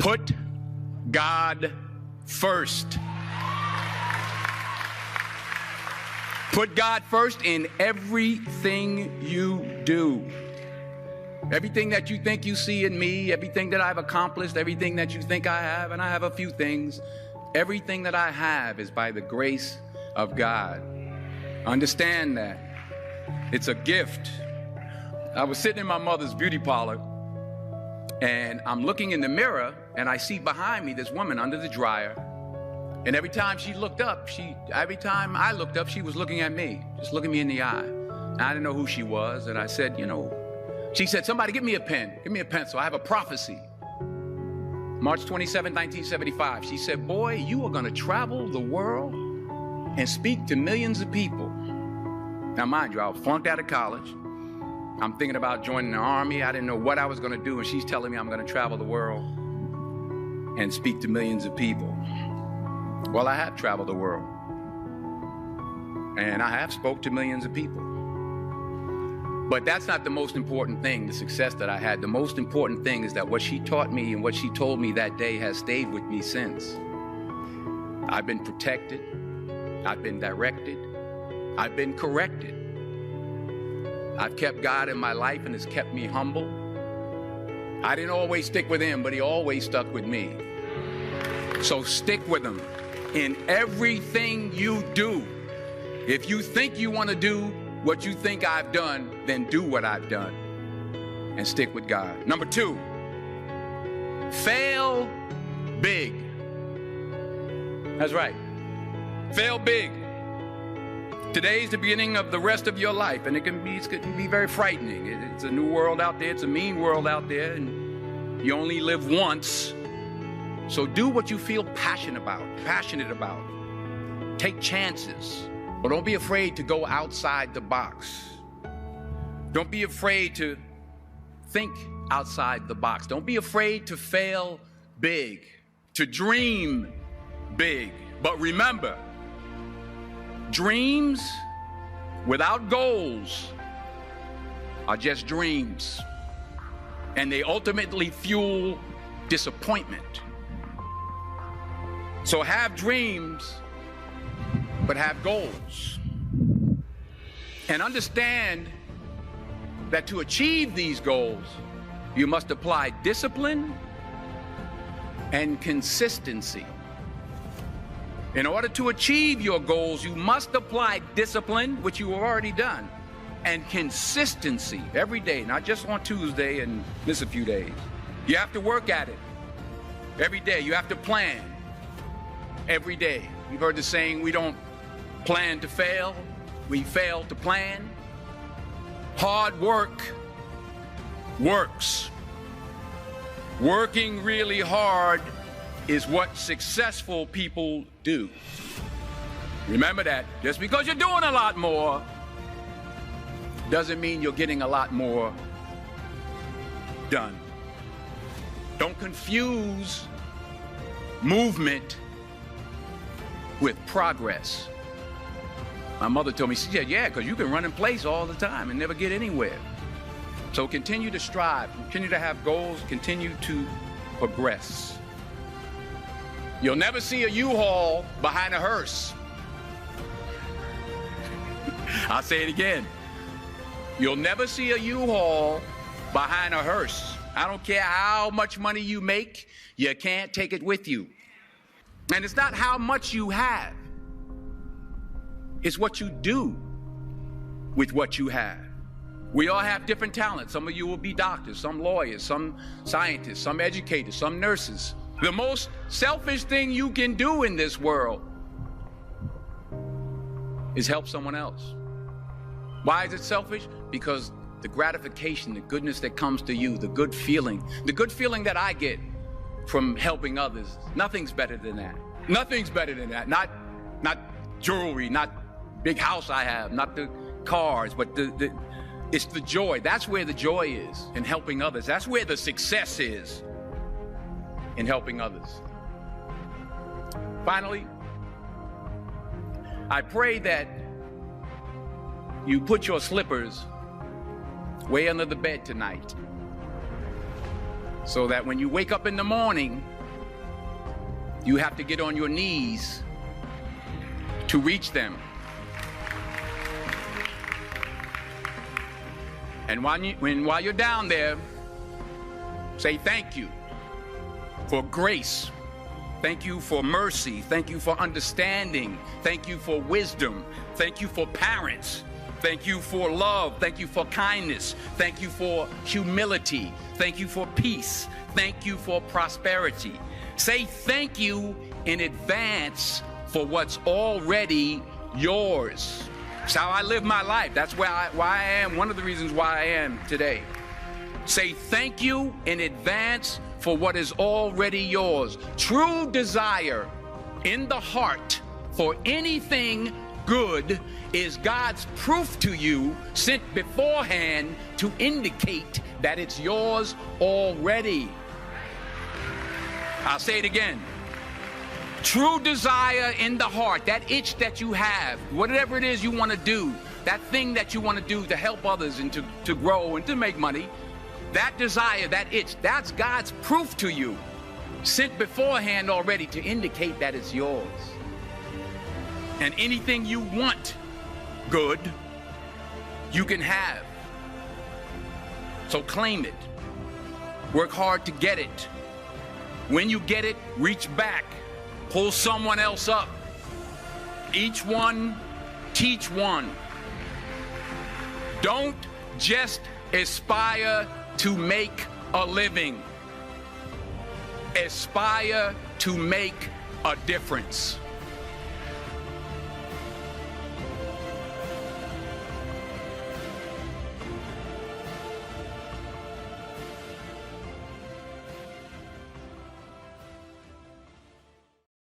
Put God first. Put God first in everything you do. Everything that you think you see in me, everything that I've accomplished, everything that you think I have, and I have a few things, everything that I have is by the grace of God. Understand that. It's a gift. I was sitting in my mother's beauty parlor, and I'm looking in the mirror, and I see behind me this woman under the dryer. And every time I looked up, she was looking at me, just looking me in the eye. And I didn't know who she was, and I said, she said, somebody give me a pen, give me a pencil. I have a prophecy. March 27, 1975. She said, boy, you are going to travel the world and speak to millions of people. Now, mind you, I was flunked out of college. I'm thinking about joining the army. I didn't know what I was going to do, and she's telling me I'm going to travel the world and speak to millions of people. Well, I have traveled the world, and I have spoke to millions of people. But that's not the most important thing, the success that I had. The most important thing is that what she taught me and what she told me that day has stayed with me since. I've been protected. I've been directed. I've been corrected. I've kept God in my life, and it's kept me humble. I didn't always stick with him, but he always stuck with me. So stick with him in everything you do. If you think you want to do what you think I've done, then do what I've done and stick with God. Number 2, fail big. That's right. Fail big. Today's the beginning of the rest of your life, and it can be very frightening. It's a new world out there. It's a mean world out there, and you only live once. So do what you feel passionate about. Take chances, but don't be afraid to go outside the box. Don't be afraid to think outside the box. Don't be afraid to fail big, to dream big. But remember, dreams without goals are just dreams, and they ultimately fuel disappointment. So have dreams, but have goals. And understand that to achieve these goals, you must apply discipline and consistency. In order to achieve your goals, you must apply discipline, which you have already done, and consistency every day, not just on Tuesday and miss a few days. You have to work at it every day. You have to plan every day. You've heard the saying, we don't plan to fail, we fail to plan. Hard work works. Working really hard is what successful people do. Remember that. Just because you're doing a lot more doesn't mean you're getting a lot more done. Don't confuse movement with progress. My mother told me, she said, yeah, because you can run in place all the time and never get anywhere. So continue to strive, continue to have goals, continue to progress. You'll never see a U-Haul behind a hearse. I'll say it again. You'll never see a U-Haul behind a hearse. I don't care how much money you make, you can't take it with you. And it's not how much you have. It's what you do with what you have. We all have different talents. Some of you will be doctors, some lawyers, some scientists, some educators, some nurses. The most selfish thing you can do in this world is help someone else. Why is it selfish? Because the gratification, the goodness that comes to you, the good feeling that I get from helping others, nothing's better than that. Nothing's better than that. Not jewelry, not big house I have, not the cars, but it's the joy. That's where the joy is, in helping others. That's where the success is, in helping others. Finally, I pray that you put your slippers way under the bed tonight, so that when you wake up in the morning, You have to get on your knees to reach them. And while you're down there, say thank you for grace. Thank you for mercy. Thank you for understanding. Thank you for wisdom. Thank you for parents. Thank you for love. Thank you for kindness. Thank you for humility. Thank you for peace. Thank you for prosperity. Say thank you in advance for what's already yours. It's how I live my life. That's why I am, one of the reasons why I am today. Say thank you in advance for what is already yours. True desire in the heart for anything good is God's proof to you, sent beforehand to indicate that it's yours already. I'll say it again. True desire in the heart, that itch that you have, whatever it is you want to do, that thing that you want to do to help others and to grow and to make money, that desire, that itch, that's God's proof to you, sent beforehand already to indicate that it's yours. And anything you want good, you can have. So claim it. Work hard to get it. When you get it, reach back. Pull someone else up. Each one, teach one. Don't just aspire to make a living. Aspire to make a difference.